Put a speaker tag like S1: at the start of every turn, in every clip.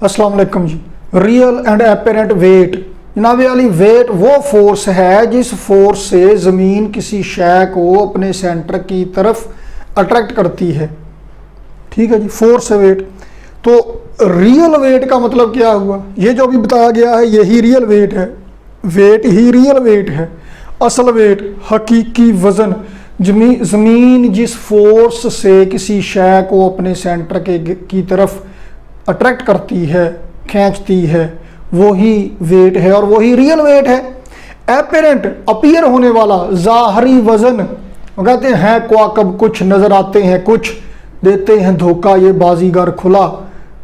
S1: अस्सलाम वालेकुम जी। Real and apparent wait, जनाब वाली वेट वो फोर्स है जिस फोर्स से ज़मीन किसी शय को अपने सेंटर की तरफ अट्रैक्ट करती है। ठीक है जी, फोर्स है वेट। तो रियल वेट का मतलब क्या हुआ? ये जो अभी बताया गया है यही रियल वेट है, वेट ही रियल वेट है। असल वेट, हकीकी वज़न, ज़मीन जिस फोर्स से किसी शय को अपने सेंटर की तरफ अट्रैक्ट करती है, खींचती है, वही वेट है और वही रियल वेट है। एपेरेंट, अपीयर होने वाला, ज़ाहरी वज़न, कहते हैं क्वाकब, कुछ नज़र आते हैं, कुछ देते हैं धोखा, ये बाजीगर खुला।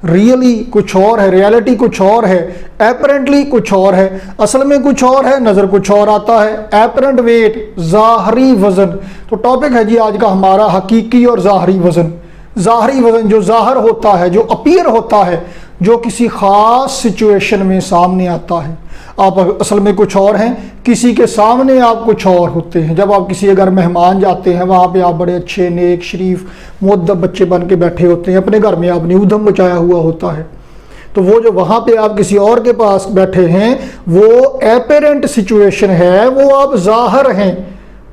S1: रियली कुछ और है, रियलिटी कुछ और है, एपरेंटली कुछ और है, असल में कुछ और है, नज़र कुछ और आता है। एपरेंट वेट, ज़ाहरी वज़न। तो टॉपिक है जी आज का हमारा हकीकी और ज़ाहरी वज़न। ज़ाहरी वज़न जो ज़ाहर होता है, जो अपीयर होता है, जो किसी ख़ास सिचुएशन में सामने आता है। आप असल में कुछ और हैं, किसी के सामने आप कुछ और होते हैं। जब आप किसी घर मेहमान जाते हैं, वहाँ पे आप बड़े अच्छे, नेक, शरीफ, मुअद्दब बच्चे बन के बैठे होते हैं, अपने घर में आपने ऊधम मचाया हुआ होता है। तो वो जो वहाँ पे आप किसी और के पास बैठे हैं, वो एपेरेंट सिचुएशन है, वो आप ज़ाहर हैं,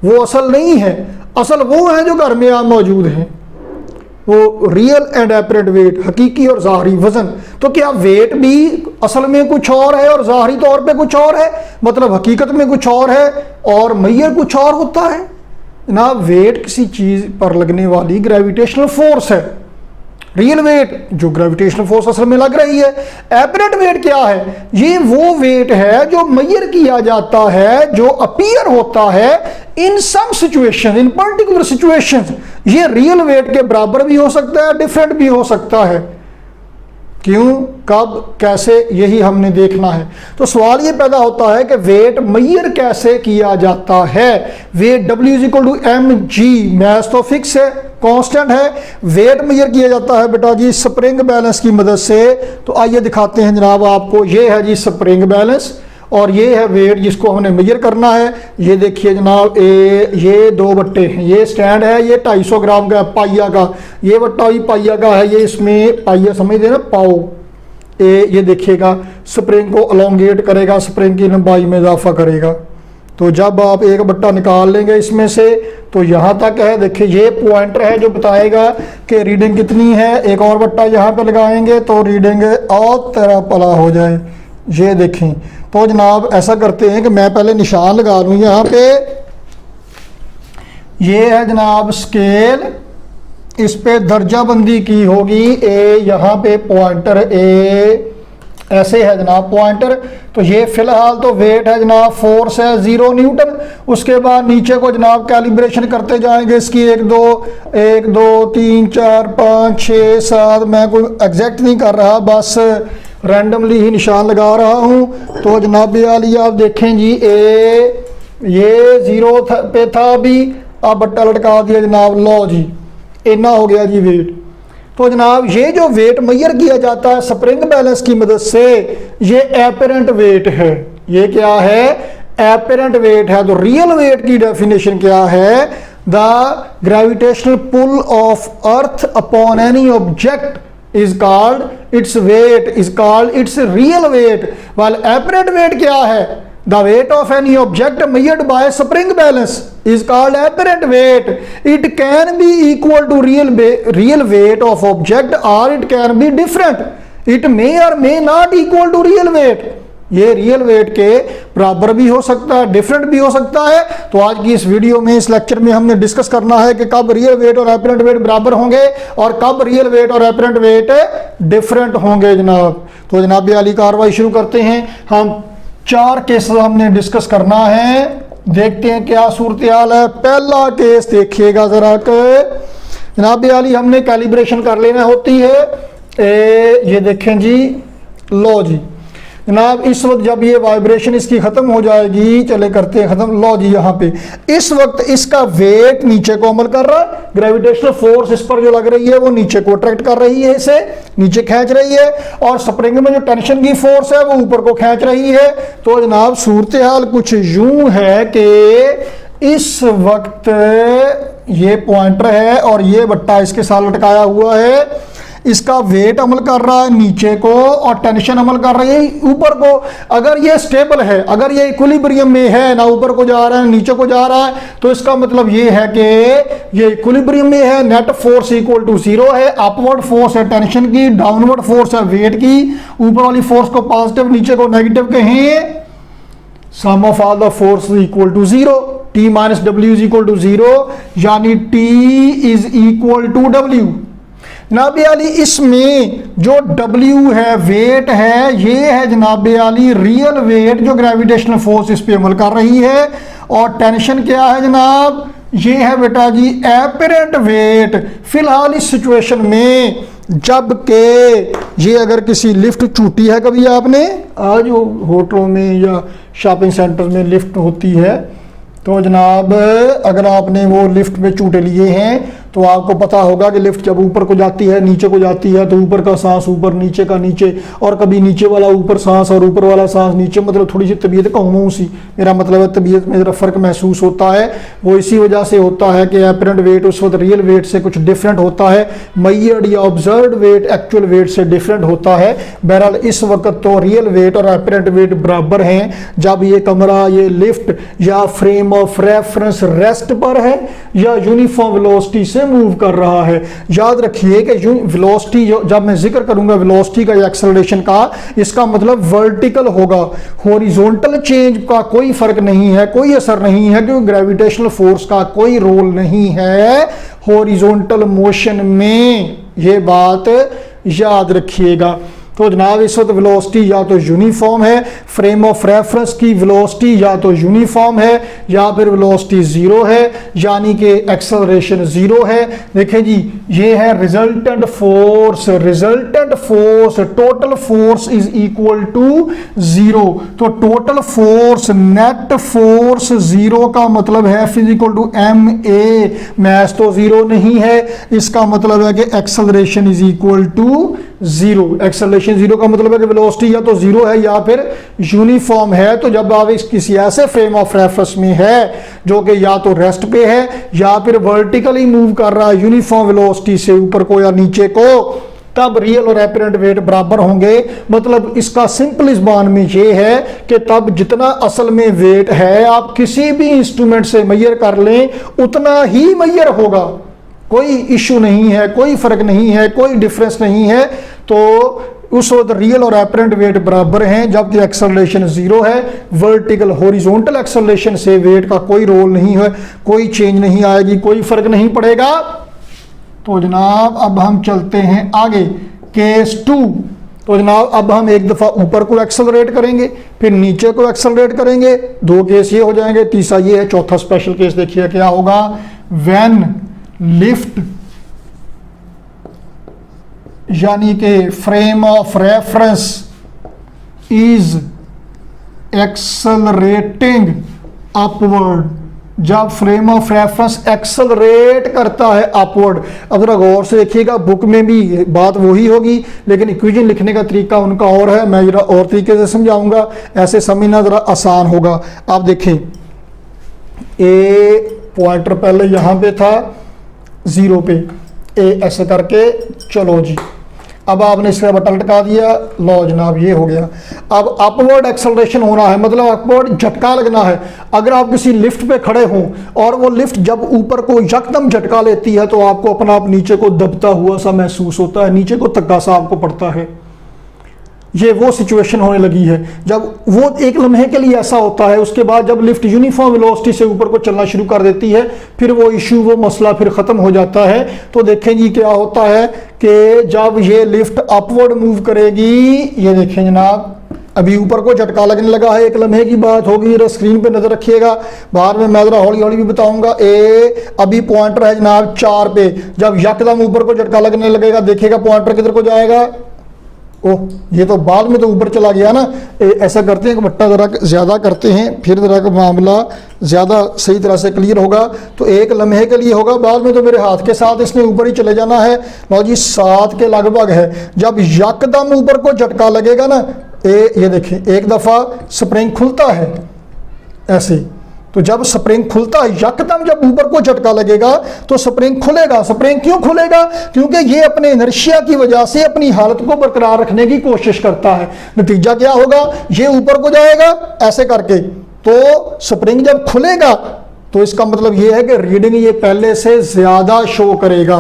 S1: वो असल नहीं है। असल वो है जो घर में आप मौजूद हैं, वो रियल एंड एपरेंट वेट, हकीकी और ज़ाहरी वज़न। तो क्या वेट भी असल में कुछ और है और ज़ाहरी तौर पे कुछ और है, मतलब हकीकत में कुछ और है और मैयर कुछ और होता है ना? वेट किसी चीज़ पर लगने वाली ग्रेविटेशनल फोर्स है। रियल वेट जो ग्रेविटेशनल फोर्स असल में लग रही है। एपरेंट वेट क्या है? ये वो वेट है जो मैयर किया जाता है, जो अपीयर होता है in some situation, in particular situations. ये रियल वेट के बराबर भी हो सकता है, डिफरेंट भी हो सकता है। क्यों, कब, कैसे, यही हमने देखना है। तो सवाल ये पैदा होता है कि वेट मैयर कैसे किया जाता है। वेट W=mg, मैथ तो फिक्स है, कांस्टेंट है। वेट मैयर किया जाता है बेटा जी स्प्रिंग बैलेंस की मदद से। तो आइए दिखाते हैं जनाब आपको। ये है जी स्प्रिंग बैलेंस और ये है वेट जिसको हमने मेजर करना है। ये देखिए जनाब, ये 2 बट्टे हैं, ये स्टैंड है, ये 250 ग्राम का पाइया का, ये बट्टा भी पाइया का है, ये इसमें पाइया समझते हैं ना, पाओ। ये देखिएगा स्प्रिंग को अलोंगेट करेगा, स्प्रिंग की लंबाई में इजाफा करेगा। तो जब आप एक बट्टा निकाल लेंगे इसमें से तो यहाँ तक है, देखिए ये पॉइंटर है जो बताएगा कि रीडिंग कितनी है। एक और बट्टा यहाँ पे लगाएंगे तो रीडिंग और तरह पला हो जाए। ये देखें, तो जनाब ऐसा करते हैं कि मैं पहले निशान लगा लूँ यहाँ पे। ये है जनाब स्केल, इस पे दर्जा बंदी की होगी। ए यहाँ पे पॉइंटर, ए ऐसे है जनाब पॉइंटर। तो ये फिलहाल तो वेट है जनाब, फोर्स है 0 न्यूटन। उसके बाद नीचे को जनाब कैलिब्रेशन करते जाएंगे इसकी, 1 2 3 4 5 6 7। मैं कोई एग्जैक्ट नहीं कर रहा, बस रैंडमली ही निशान लगा रहा हूँ। तो जनाब वाली आप देखें जी, ये 0 पे था अभी, अब बट्टा लटका दिया जनाब, लो जी इतना हो गया जी वेट। तो जनाब ये जो वेट मैयर किया जाता है स्प्रिंग बैलेंस की मदद से, ये एपेरेंट वेट है। ये क्या है? एपेरेंट वेट है। तो रियल वेट की डेफिनेशन क्या है? The gravitational pull of earth upon any object is called its weight, is called its real weight, while apparent weight क्या है? The weight of any object measured by spring balance is called apparent weight. It can be equal to real weight of object or it can be different. It may or may not equal to real weight. ये real weight के बराबर भी हो सकता है, different भी हो सकता है। तो आज की इस वीडियो में, इस लेक्चर में हमने डिस्कस करना है कि कब रियल वेट और एपरेंट वेट बराबर होंगे और कब रियल वेट और एपरेंट वेट डिफरेंट होंगे जनाब। तो जनाब वाली कार्रवाई शुरू करते हैं। हम 4 केसेस हमने डिस्कस करना है, देखते हैं क्या सूरत हाल है। पहला केस देखिएगा जरा के जनाब वाली, हमने कैलिब्रेशन कर लेना होती है। ये देखें जी, लो जी जनाब, इस वक्त जब ये वाइब्रेशन इसकी ख़त्म हो जाएगी, चले करते हैं ख़त्म। लो जी यहाँ पे इस वक्त इसका वेट नीचे को अमल कर रहा है, ग्रेविटेशनल फोर्स इस पर जो लग रही है वो नीचे को अट्रैक्ट कर रही है, इसे नीचे खींच रही है, और स्प्रिंग में जो टेंशन की फोर्स है वो ऊपर को खींच रही है। तो जनाब सूरत हाल कुछ यूं है कि इस वक्त ये पॉइंटर है और ये बट्टा इसके साथ लटकाया हुआ है। इसका वेट अमल कर रहा है नीचे को और टेंशन अमल कर रही है ऊपर को। अगर ये स्टेबल है, अगर ये इक्विलिब्रियम में है, ना ऊपर को जा रहा है नीचे को जा रहा है, तो इसका मतलब ये है कि ये इक्विलिब्रियम में है। नेट फोर्स इक्वल टू 0 है। अपवर्ड फोर्स है टेंशन की, डाउनवर्ड फोर्स है वेट की। ऊपर वाली फोर्स को पॉजिटिव, नीचे को नेगेटिव कहें। Sum of all the force equal to 0, T minus W is equal to 0, यानी T is equal to W। जनाब आली इसमें जो W है, वेट है, ये है जनाब आली रियल वेट जो ग्रेविटेशनल फोर्स इस पे अमल कर रही है। और टेंशन क्या है जनाब, ये है बेटा जी एपरेंट वेट। फिलहाल इस सिचुएशन में जबकि ये अगर किसी लिफ्ट छूटी है, कभी आपने आज होटलों में या शॉपिंग सेंटर में लिफ्ट होती है, तो जनाब अगर आपने वो लिफ्ट में चूटे लिए हैं तो आपको पता होगा कि लिफ्ट जब ऊपर को जाती है, नीचे को जाती है, तो ऊपर का सांस ऊपर, नीचे का नीचे, और कभी नीचे वाला ऊपर सांस और ऊपर वाला सांस नीचे। मतलब थोड़ी सी तबीयत कहूँ सी, मेरा मतलब है तबीयत में ज़रा फ़र्क महसूस होता है। वो इसी वजह से होता है कि एपरेंट वेट उस वक्त रियल वेट से कुछ डिफरेंट होता है। मैयर्ड या ऑब्जर्व्ड वेट एक्चुअल वेट से डिफरेंट होता है। बहरहाल इस वक्त तो रियल वेट और एपरेंट वेट बराबर हैं। जब ये कमरा, ये लिफ्ट या फ्रेम ऑफ रेफरेंस रेस्ट पर है या यूनिफॉर्म वेलोसिटी से मूव कर रहा है। याद रखिए कि वेलोसिटी, जब मैं जिक्र करूंगा वेलोसिटी का या एक्सेलरेशन का, इसका मतलब वर्टिकल होगा। हॉरिजॉन्टल चेंज का कोई फर्क नहीं है, कोई असर नहीं है, क्योंकि ग्रेविटेशनल फोर्स का कोई रोल नहीं है हॉरिजॉन्टल मोशन में। ये बात याद रखिएगा। तो जनाब इस वक्त वेलोसिटी या तो यूनिफॉर्म है, फ्रेम ऑफ रेफरेंस की वेलोसिटी या तो यूनिफॉर्म है या फिर वेलोसिटी 0 है, यानी कि एक्सेलरेशन 0 है। देखें जी, ये है resultant force. Resultant force, total force is equal to 0। तो टोटल फोर्स, नेट फोर्स 0 का मतलब है फिजिकल टू ma। मैथ तो 0 नहीं है, इसका मतलब है कि acceleration is equal to 0। Acceleration 0 का मतलब है कि वेलोसिटी या तो 0 है या फिर यूनिफॉर्म है। तो जब आप इस किसी ऐसे फ्रेम ऑफ रेफरेंस में है जो कि या तो रेस्ट पे है या फिर वर्टिकली मूव कर रहा है यूनिफॉर्म वेलोसिटी से ऊपर को या नीचे को, तब रियल और एपरेंट वेट बराबर होंगे। मतलब इसका सिंपल ज़बान में ये है कि तब जितना असल में वेट है आप किसी भी इंस्ट्रूमेंट से मेजर कर लें उतना ही मेजर होगा। कोई इशू नहीं है, कोई फर्क नहीं है, कोई डिफरेंस नहीं है। तो उस वक्त रियल और एपरेंट वेट बराबर हैं, जबकि एक्सेलरेशन 0 है। वर्टिकल हॉरिजॉन्टल एक्सेलरेशन से वेट का कोई रोल नहीं है, कोई चेंज नहीं आएगी, कोई फर्क नहीं पड़ेगा। तो जनाब अब हम चलते हैं आगे, केस 2। तो जनाब अब हम एक दफ़ा ऊपर को एक्सेलरेट करेंगे, फिर नीचे को एक्सेलरेट करेंगे। 2 केस ये हो जाएंगे, तीसरा ये है। चौथा स्पेशल केस देखिए क्या होगा। व्हेन लिफ्ट यानी कि frame of reference is accelerating upward. जब फ्रेम ऑफ रेफरेंस एक्सेलरेट करता है अपवर्ड। अब जरा गौर से देखिएगा, बुक में भी बात वही होगी लेकिन इक्वेशन लिखने का तरीका उनका और है। मैं जरा और तरीके से समझाऊंगा, ऐसे समझना जरा आसान होगा। आप देखें, ए पॉइंटर पहले यहाँ पे था 0 पे, ए ऐसे करके चलो जी, अब आपने इसका बटन लटका दिया, लो जनाब ये हो गया। अब अपवर्ड एक्सेलरेशन होना है, मतलब अपवर्ड झटका लगना है। अगर आप किसी लिफ्ट पे खड़े हों और वो लिफ्ट जब ऊपर को यकदम झटका लेती है तो आपको अपना आप नीचे को दबता हुआ सा महसूस होता है, नीचे को धक्का सा आपको पड़ता है। ये वो सिचुएशन होने लगी है जब वो एक लम्हे के लिए ऐसा होता है। उसके बाद जब लिफ्ट यूनिफॉर्म वेलोसिटी से ऊपर को चलना शुरू कर देती है, फिर वो इशू, वो मसला फिर ख़त्म हो जाता है। तो देखें जी क्या होता है कि जब ये लिफ्ट अपवर्ड मूव करेगी, ये देखें जनाब अभी ऊपर को झटका लगने लगा है, एक लम्हे की बात होगी। जरा स्क्रीन पे नजर रखिएगा, बाद में मैं जरा हौली हौली भी बताऊंगा। अभी पॉइंटर है जनाब 4 पे, जब यकदम ऊपर को झटका लगने लगेगा देखिएगा पॉइंटर किधर को जाएगा। ओह, ये तो बाद में तो ऊपर चला गया ना। ऐसा करते हैं कि बट्टा ज़रा ज़्यादा करते हैं, फिर ज़रा का मामला ज़्यादा सही तरह से क्लियर होगा। तो एक लम्हे के लिए होगा, बाद में तो मेरे हाथ के साथ इसने ऊपर ही चले जाना है। लो जी 7 के लगभग है। जब यकदम ऊपर को झटका लगेगा ना, ये देखें एक दफ़ा स्प्रिंग खुलता है ऐसे, तो जब स्प्रिंग खुलता है यकदम जब ऊपर को झटका लगेगा तो स्प्रिंग खुलेगा। स्प्रिंग क्यों खुलेगा? क्योंकि ये अपने इनर्शिया की वजह से अपनी हालत को बरकरार रखने की कोशिश करता है। नतीजा क्या होगा? ये ऊपर को जाएगा ऐसे करके, तो स्प्रिंग जब खुलेगा तो इसका मतलब ये है कि रीडिंग ये पहले से ज्यादा शो करेगा।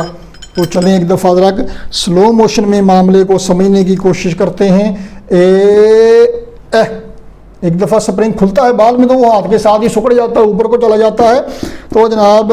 S1: तो चलें एक दफा जरा स्लो मोशन में मामले को समझने की कोशिश करते हैं। एक दफ़ा स्प्रिंग खुलता है बाल में तो वो हाथ के साथ ही सुकड़ जाता है, ऊपर को चला जाता है। तो जनाब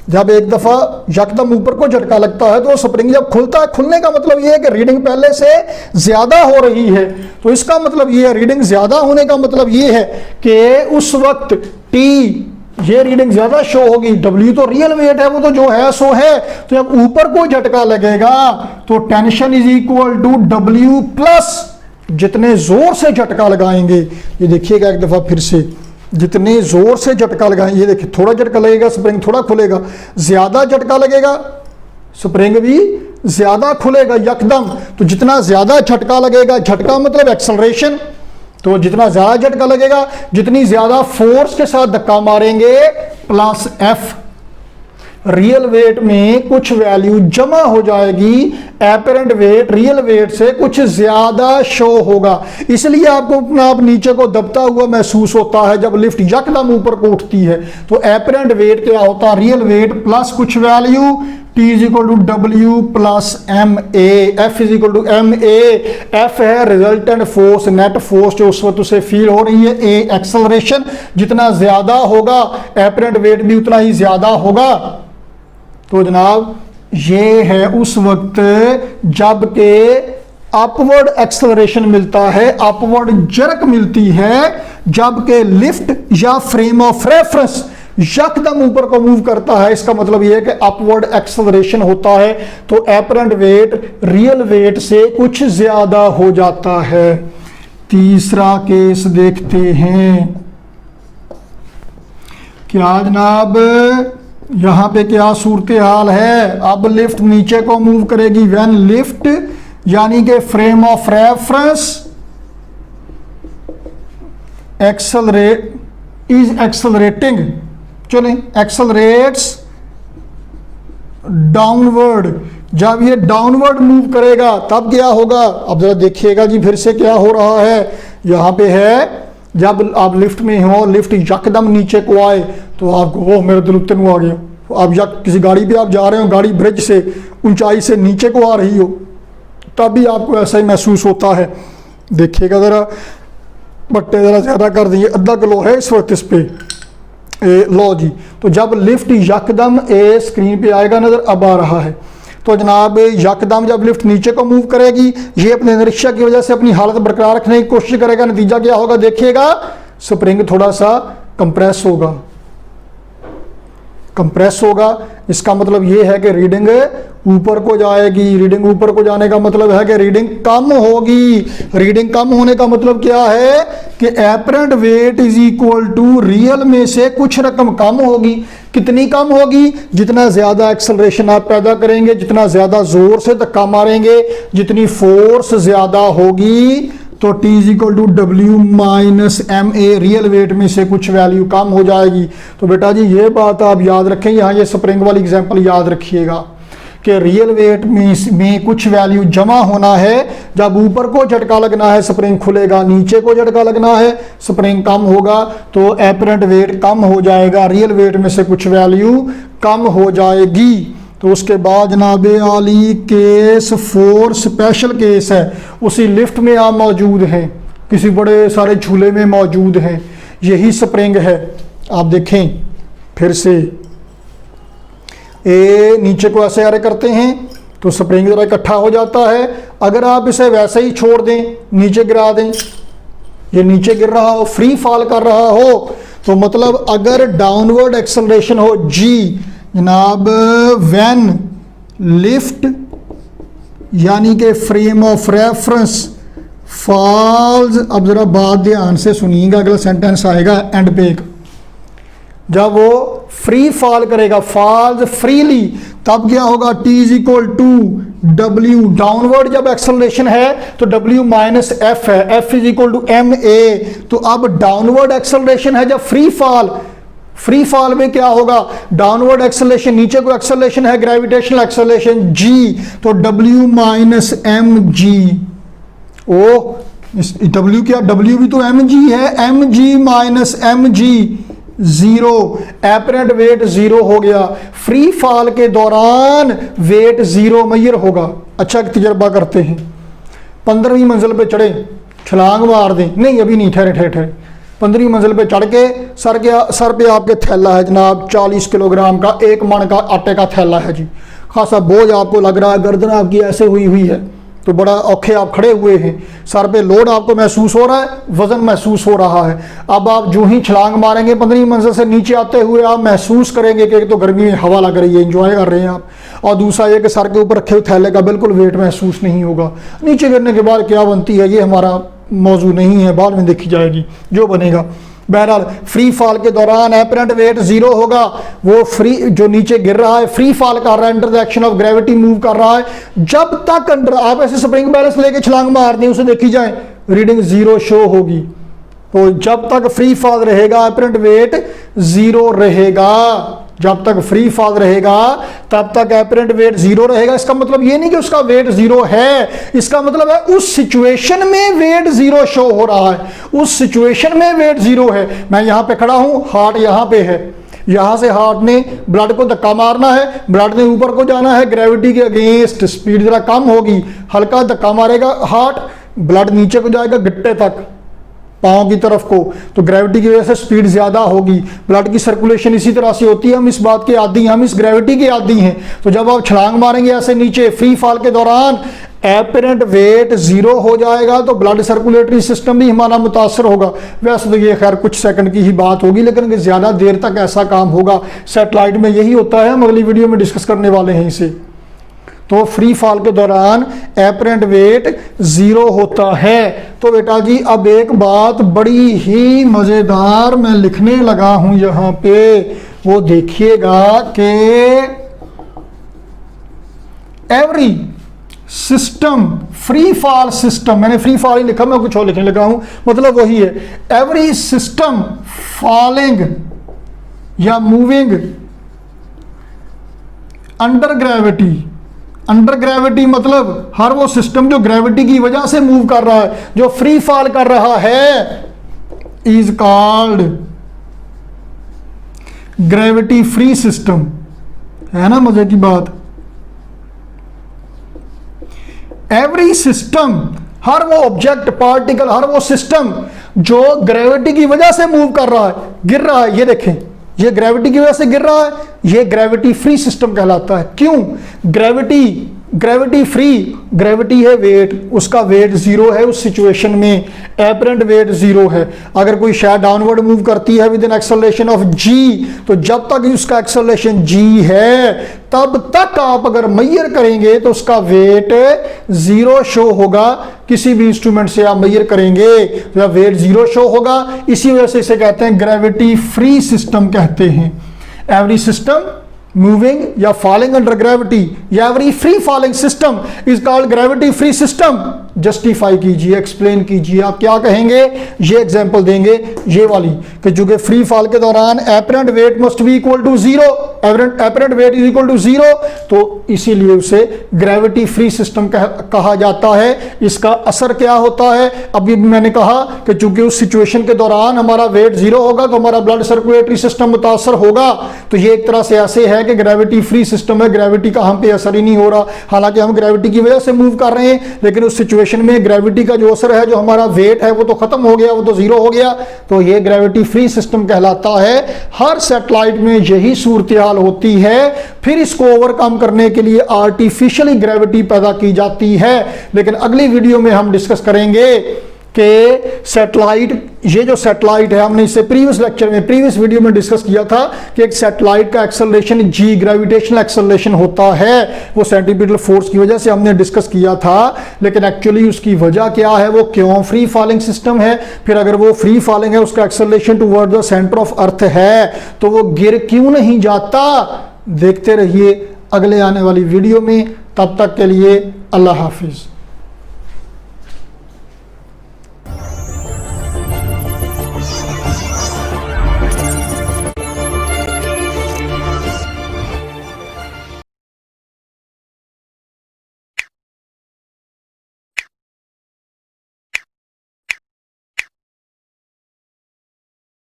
S1: जब एक दफ़ा यकदम ऊपर को झटका लगता है तो स्प्रिंग जब खुलता है, खुलने का मतलब ये है कि रीडिंग पहले से ज़्यादा हो रही है। तो इसका मतलब ये है, रीडिंग ज़्यादा होने का मतलब ये है कि उस वक्त टी ये रीडिंग ज़्यादा शो होगी। डब्ल्यू तो रियल वेट है, वो तो जो है सो है। तो जब ऊपर को झटका लगेगा तो tension is equal to W plus जितने जोर से झटका लगाएंगे, ये देखिएगा एक दफा फिर से, जितने जोर से झटका लगाएंगे, ये देखिए थोड़ा झटका लगेगा स्प्रिंग थोड़ा खुलेगा, ज्यादा झटका लगेगा स्प्रिंग भी ज्यादा खुलेगा यकदम। तो जितना ज्यादा झटका लगेगा, झटका मतलब एक्सेलरेशन, तो जितना ज्यादा झटका लगेगा, जितनी ज्यादा फोर्स के साथ धक्का मारेंगे प्लस एफ, रियल वेट में कुछ वैल्यू जमा हो जाएगी, एपरेंट वेट रियल वेट से कुछ ज्यादा शो होगा। इसलिए आपको अपना आप नीचे को दबता हुआ महसूस होता है जब लिफ्ट यकदम ऊपर को उठती है। तो एपरेंट वेट क्या होता है? रियल वेट प्लस कुछ value, T is equal to W plus M A, F is equal to M A. F है रिजल्टेंट फोर्स, नेट फोर्स जो उस वक्त उसे फील हो रही है। ए एक्सेलरेशन, जितना ज्यादा होगा एपरेंट वेट भी उतना ही ज्यादा होगा। तो जनाब ये है उस वक्त जबकि अपवर्ड एक्सेलरेशन मिलता है, अपवर्ड जर्क मिलती है, जबकि लिफ्ट या फ्रेम ऑफ रेफरेंस यकदम ऊपर को मूव करता है। इसका मतलब यह है कि अपवर्ड एक्सेलरेशन होता है तो एपरेंट वेट रियल वेट से कुछ ज्यादा हो जाता है। तीसरा केस देखते हैं। क्या जनाब यहां पे क्या सूरत हाल है? अब लिफ्ट नीचे को मूव करेगी व्हेन लिफ्ट यानी कि फ्रेम ऑफ रेफरेंस एक्सेलरेटिंग, चलें एक्सेलरेट्स डाउनवर्ड। जब ये डाउनवर्ड मूव करेगा तब क्या होगा? अब जरा देखिएगा जी फिर से क्या हो रहा है। यहां पे है जब आप लिफ्ट में हो, लिफ्ट यकदम नीचे को आए तो आपको ओह मेरा दिल उतन आ गया। आप किसी गाड़ी पे आप जा रहे हो, गाड़ी ब्रिज से ऊंचाई से नीचे को आ रही हो, तब भी आपको ऐसा ही महसूस होता है। देखिएगा ज़रा, बट्टे ज़रा ज़्यादा कर दिए, आधा किलो है इस वक्त इस पे। लो जी, तो जब लिफ्ट यकदम स्क्रीन पे आएगा नज़र अब आ रहा है, तो जनाब यकदम जब लिफ्ट नीचे को मूव करेगी, ये अपने इनर्शिया की वजह से अपनी हालत बरकरार रखने की कोशिश करेगा। नतीजा क्या होगा? देखिएगा स्प्रिंग थोड़ा सा कंप्रेस होगा, कंप्रेस होगा। इसका मतलब ये है कि रीडिंग ऊपर को जाएगी। रीडिंग ऊपर को जाने का मतलब है कि रीडिंग कम होगी। रीडिंग कम होने का मतलब क्या है कि apparent weight is equal to real में से कुछ रकम कम होगी। कितनी कम होगी? जितना ज्यादा एक्सेलरेशन आप पैदा करेंगे, जितना ज्यादा जोर से धक्का मारेंगे, जितनी फोर्स ज्यादा होगी, तो T is equal to W minus M A, real weight में से कुछ वैल्यू कम हो जाएगी। तो बेटा जी ये बात आप याद रखें, यहाँ ये स्प्रिंग वाली एग्जांपल याद रखिएगा कि रियल वेट में कुछ वैल्यू जमा होना है। जब ऊपर को झटका लगना है स्प्रिंग खुलेगा, नीचे को झटका लगना है स्प्रिंग कम होगा, तो एपरेंट वेट कम हो जाएगा, रियल वेट में से कुछ वैल्यू कम हो जाएगी। तो उसके बाद जनाब आली केस 4 स्पेशल केस है। उसी लिफ्ट में आप मौजूद हैं, किसी बड़े सारे झूले में मौजूद हैं, यही स्प्रिंग है। आप देखें फिर से, नीचे को ऐसे आरे करते हैं तो स्प्रिंग जरा इकट्ठा हो जाता है। अगर आप इसे वैसे ही छोड़ दें, नीचे गिरा दें, ये नीचे गिर रहा हो, फ्री फॉल कर रहा हो, तो मतलब अगर डाउनवर्ड एक्सेलरेशन हो जी जनाब, व्हेन लिफ्ट यानी कि फ्रेम ऑफ रेफरेंस फॉल्स। अब जरा बात ध्यान से सुनिएगा, अगला सेंटेंस आएगा एंड पे, जब वो फ्री फॉल करेगा, फॉल्स फ्रीली, तब क्या होगा, t is equal to W। Downward जब एक्सेलरेशन है तो W माइनस एफ है, F is equal to ma। तो अब डाउनवर्ड एक्सेलरेशन है जब फ्री फॉल में क्या होगा, डाउनवर्ड एक्सेलरेशन, नीचे को एक्सेलरेशन है ग्रेविटेशनल एक्सेलरेशन g, तो W माइनस mg। ओ W क्या, W भी तो mg है, mg minus mg, zero. Apparent wait zero हो गया, फ्री फॉल के दौरान वेट जीरो मैयर होगा। अच्छा तजर्बा करते हैं, 15वीं मंजिल पे चढ़े, छलांग मार दें, नहीं अभी नहीं, ठहरे ठहरे ठहरे, 15वीं मंजिल पे चढ़ के सर पे आपके थैला है जनाब 40 किलोग्राम का, 1 मन का आटे का थैला है जी, खासा बोझ आपको लग रहा है, गर्दन आपकी ऐसे हुई है, तो बड़ा औखे आप खड़े हुए हैं, सर पे लोड आपको महसूस हो रहा है, वजन महसूस हो रहा है। अब आप जो ही छलांग मारेंगे 15वीं मंजिल से नीचे आते हुए आप महसूस करेंगे कि एक तो गर्मी में हवा लग रही है, एंजॉय कर रहे हैं आप, और दूसरा ये कि सर के ऊपर रखे हुए थैले का बिल्कुल वेट महसूस नहीं होगा। नीचे गिरने के बाद क्या बनती है ये हमारा मौजू नहीं है, बाद में देखी जाएगी जो बनेगा। बहरहाल फ्री फॉल के दौरान एपरेंट वेट जीरो होगा, वो फ्री जो नीचे गिर रहा है फ्री फॉल कर रहा है, under the action of gravity move कर रहा है। जब तक अंडर आप ऐसे स्प्रिंग बैलेंस लेके छलांग मार दें, उसे देखी जाए रीडिंग जीरो शो होगी। तो जब तक फ्री फॉल रहेगा एपरेंट वेट जीरो रहेगा, जब तक फ्री फॉल रहेगा तब तक एपरेंट वेट जीरो रहेगा। इसका मतलब ये नहीं कि उसका वेट जीरो है, इसका मतलब है उस सिचुएशन में वेट जीरो शो हो रहा है, उस सिचुएशन में वेट जीरो है। मैं यहां पे खड़ा हूं, हार्ट यहां पे है, यहां से हार्ट ने ब्लड को धक्का मारना है, ब्लड ने ऊपर को जाना है, ग्रेविटी के अगेंस्ट स्पीड जरा कम होगी, हल्का धक्का मारेगा हार्ट, ब्लड नीचे को जाएगा गिट्टे तक, पांव की तरफ को, तो ग्रेविटी की वजह से स्पीड ज्यादा होगी। ब्लड की सर्कुलेशन इसी तरह से होती है, हम इस बात के आदी हैं, हम इस ग्रेविटी के आदी हैं। तो जब आप छलांग मारेंगे ऐसे नीचे फ्री फॉल के दौरान एपरेंट वेट जीरो हो जाएगा, तो ब्लड सर्कुलेटरी सिस्टम भी हमारा मुतासर होगा। वैसे तो ये खैर कुछ सेकंड की ही बात होगी, लेकिन ज्यादा देर तक ऐसा काम होगा। सैटेलाइट में यही होता है, हम अगली वीडियो में डिस्कस करने वाले हैं इसे। तो फ्री फॉल के दौरान एपरेंट वेट जीरो होता है। तो बेटा जी अब एक बात बड़ी ही मजेदार मैं लिखने लगा हूं यहां पे, वो देखिएगा कि every system, free fall system, मैंने फ्री फॉल ही लिखा, मैं कुछ और लिखने लगा हूं, मतलब वही है। एवरी सिस्टम फॉलिंग या moving under gravity, under gravity मतलब हर वो सिस्टम जो ग्रेविटी की वजह से मूव कर रहा है, जो फ्री फॉल कर रहा है, is called gravity free system. है ना मजे की बात। एवरी सिस्टम, हर वो ऑब्जेक्ट, पार्टिकल, हर वो सिस्टम जो ग्रेविटी की वजह से मूव कर रहा है, गिर रहा है, ये देखें ये ग्रेविटी की वजह से गिर रहा है, ये ग्रेविटी फ्री सिस्टम कहलाता है। क्यों? ग्रेविटी फ्री, ग्रेविटी है वेट, उसका वेट जीरो है उस सिचुएशन में, एपरेंट वेट जीरो है। अगर कोई शायद डाउनवर्ड मूव करती है विद एन एक्सेलरेशन ऑफ जी, तो जब तक उसका एक्सेलरेशन जी है तब तक आप अगर मैयर करेंगे तो उसका वेट जीरो शो होगा। किसी भी इंस्ट्रूमेंट से आप मैयर करेंगे तो वेट जीरो शो होगा। इसी वजह से इसे कहते हैं ग्रेविटी फ्री सिस्टम कहते हैं। एवरी सिस्टम मूविंग या फॉलिंग अंडर ग्रेविटी या every free falling system is called gravity free system. Justify कीजिए, एक्सप्लेन कीजिए, आप क्या कहेंगे, ये एग्जांपल देंगे ये वाली कि जो कि फ्री फॉल के दौरान apparent weight must be equal to zero, apparent weight is equal to zero, तो इसीलिए उसे ग्रेविटी फ्री सिस्टम कहा जाता है। इसका असर क्या होता है, अभी मैंने कहा कि चूंकि उस सिचुएशन के दौरान हमारा वेट जीरो होगा तो हमारा ब्लड सर्कुलेटरी सिस्टम मुतासर होगा। तो ये एक तरह से ऐसे है कि ग्रेविटी फ्री सिस्टम है, ग्रेविटी का हम पे असर ही नहीं हो रहा, हालांकि हम ग्रेविटी की वजह से मूव कर रहे हैं, लेकिन उस सिचुएशन में ग्रेविटी का जो असर है, जो हमारा वेट है वो तो खत्म हो गया, वो तो जीरो हो गया। तो ये ग्रेविटी फ्री सिस्टम कहलाता है। हर सैटेलाइट में यही सूरत हाल होती है। फिर इसको ओवरकम करने के लिए आर्टिफिशियली ग्रेविटी पैदा की जाती है, लेकिन अगली वीडियो में हम डिस्कस करेंगे कि सैटेलाइट, ये जो सैटेलाइट है, हमने इससे प्रीवियस लेक्चर में, प्रीवियस वीडियो में डिस्कस किया था कि एक सैटेलाइट का एक्सेलरेशन जी, ग्रेविटेशनल एक्सेलरेशन होता है, वो सेंट्रीपिटल फोर्स की वजह से हमने डिस्कस किया था। लेकिन एक्चुअली उसकी वजह क्या है, वो क्यों फ्री फॉलिंग सिस्टम है, फिर अगर वो फ्री फॉलिंग है, उसका acceleration toward the centre of earth है, तो वो गिर क्यों नहीं जाता। देखते रहिए, अगले आने वाली वीडियो में। तब तक के लिए अल्लाह हाफिज़।